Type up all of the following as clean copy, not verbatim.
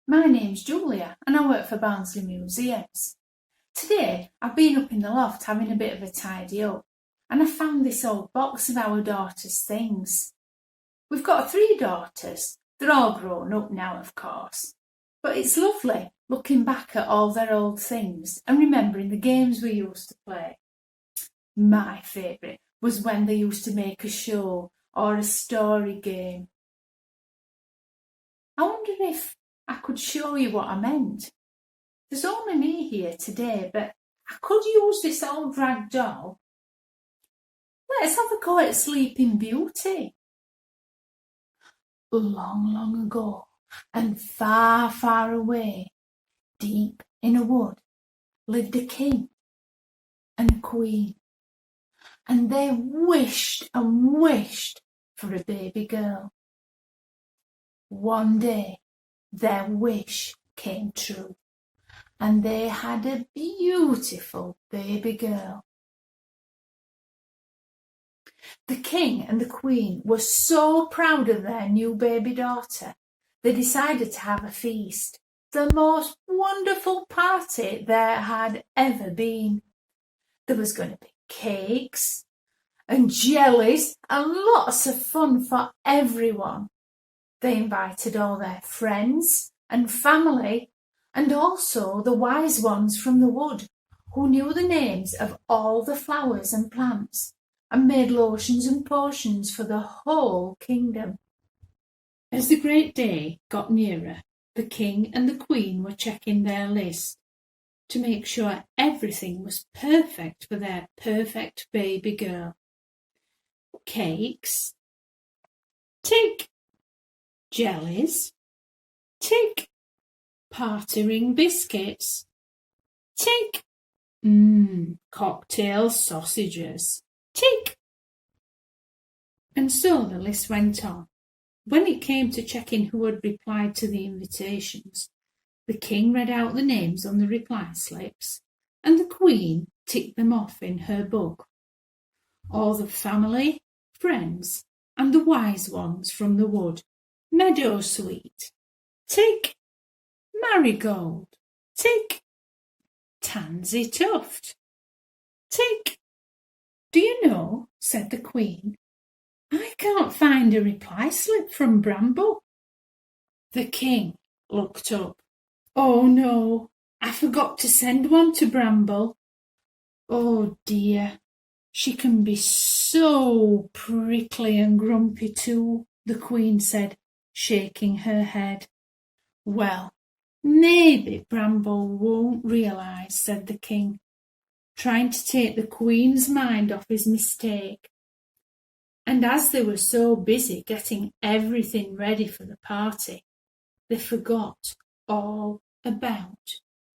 My name's Julia and I work for Barnsley Museums. Today I've been up in the loft having a bit of a tidy up and I found this old box of our daughter's things. We've got 3 daughters. They're all grown up now, of course. But it's lovely looking back at all their old things and remembering the games we used to play. My favourite was when they used to make a show or a story game. I wonder if I could show you what I meant. There's only me here today, but I could use this old rag doll. Let's have a go at Sleeping Beauty. Long, long ago, and far, far away, deep in a wood, lived a king and a queen, and they wished and wished for a baby girl. One day, their wish came true, and they had a beautiful baby girl. The king and the queen were so proud of their new baby daughter, they decided to have a feast, the most wonderful party there had ever been. There was going to be cakes and jellies and lots of fun for everyone. They invited all their friends and family and also the wise ones from the wood who knew the names of all the flowers and plants and made lotions and potions for the whole kingdom. As the great day got nearer, the king and the queen were checking their list to make sure everything was perfect for their perfect baby girl. Cakes, tick. Jellies, tick. Party ring biscuits, tick. Cocktail sausages, tick. And so the list went on. When it came to checking who had replied to the invitations, the king read out the names on the reply slips, and the queen ticked them off in her book. All the family, friends, and the wise ones from the wood. Meadowsweet, tick. Marigold, tick. Tansy tuft, tick. Do you know, said the queen, I can't find a reply slip from Bramble. The king looked up. Oh no, I forgot to send one to Bramble. Oh dear, she can be so prickly and grumpy too, the queen said, shaking her head. Well, maybe Bramble won't realise, said the king, trying to take the queen's mind off his mistake. And as they were so busy getting everything ready for the party, they forgot all about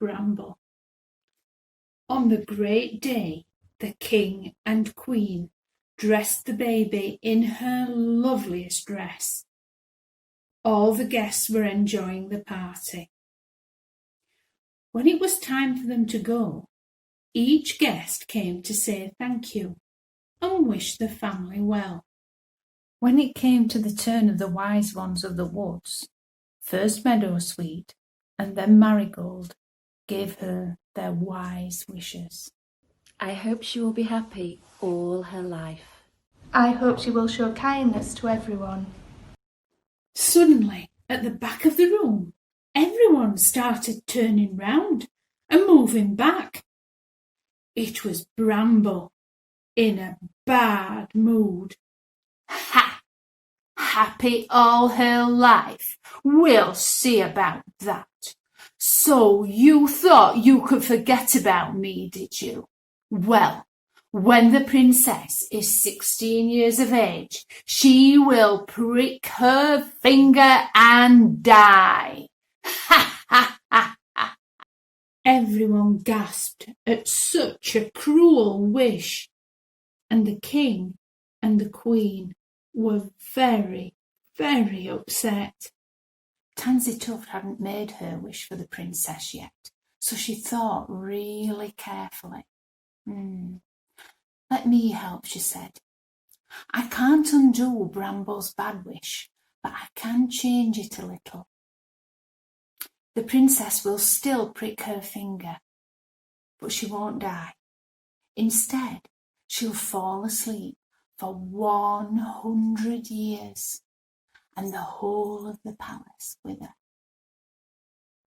Bramble. On the great day, the king and queen dressed the baby in her loveliest dress. All the guests were enjoying the party. When it was time for them to go, each guest came to say thank you and wish the family well. When it came to the turn of the wise ones of the woods, first Meadowsweet and then Marigold gave her their wise wishes. I hope she will be happy all her life. I hope she will show kindness to everyone. Suddenly, at the back of the room, everyone started turning round and moving back. It was Bramble, in a bad mood. Ha! Happy all her life? We'll see about that. So you thought you could forget about me, did you? Well, when the princess is 16 years of age, she will prick her finger and die. Ha ha ha ha! Everyone gasped at such a cruel wish, and the king and the queen were very, very upset. Tansy Tuft hadn't made her wish for the princess yet, so she thought really carefully. Let me help, she said. I can't undo Bramble's bad wish, but I can change it a little. the princess will still prick her finger, but she won't die. Instead, she'll fall asleep for 100 years, and the whole of the palace with her.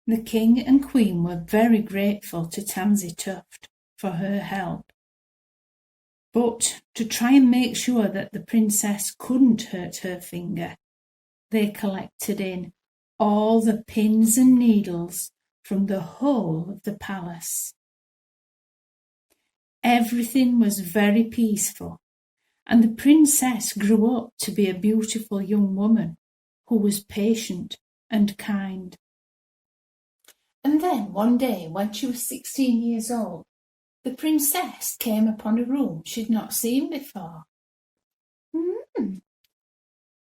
The king and queen were very grateful to Tansy Tuft for her help. But to try and make sure that the princess couldn't hurt her finger, they collected in all the pins and needles from the whole of the palace. Everything was very peaceful, and the princess grew up to be a beautiful young woman who was patient and kind. And then one day, when she was 16 years old, the princess came upon a room she'd not seen before. And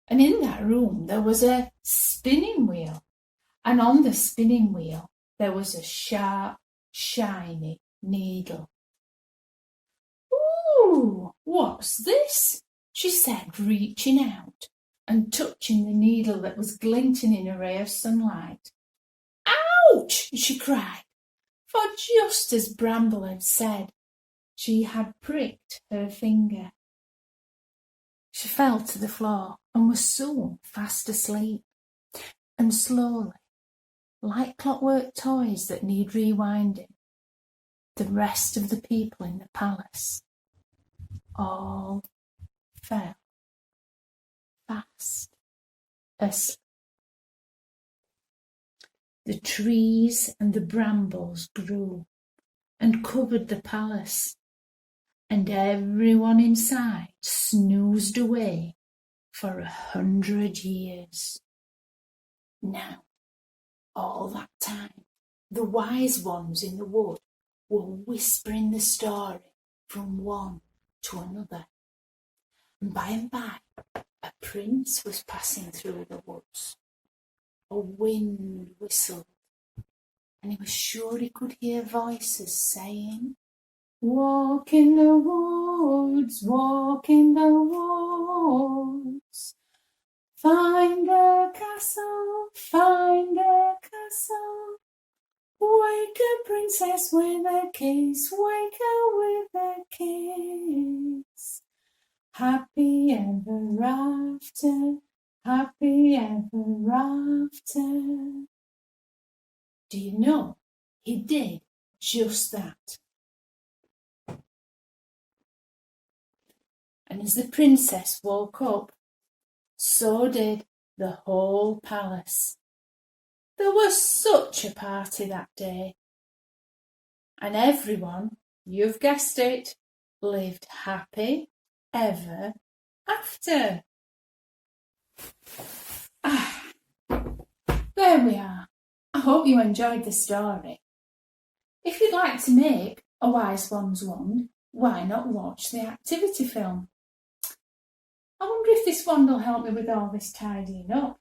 in that room there was a spinning wheel, and on the spinning wheel there was a sharp, shiny needle. "Ooh, what's this?" she said, reaching out and touching the needle that was glinting in a ray of sunlight. "Ouch!" she cried, for just as Bramble had said, she had pricked her finger. She fell to the floor and was soon fast asleep, and slowly, like clockwork toys that need rewinding, the rest of the people in the palace all fell fast asleep. The trees and the brambles grew and covered the palace, and everyone inside snoozed away for 100 years. Now, all that time, the wise ones in the wood were whispering the story from one to another. And by, a prince was passing through the woods. A wind whistled, and he was sure he could hear voices saying, "Walk in the woods, walk in the woods. Find a castle, find a castle. Wake a princess with a kiss, wake her with a kiss. Happy ever after, happy ever after." Do you know, he did just that. And as the princess woke up, so did the whole palace. There was such a party that day. And everyone, you've guessed it, lived happy ever after. There we are. I hope you enjoyed the story. If you'd like to make a wise one's wand, why not watch the activity film? I wonder if this wand will help me with all this tidying up.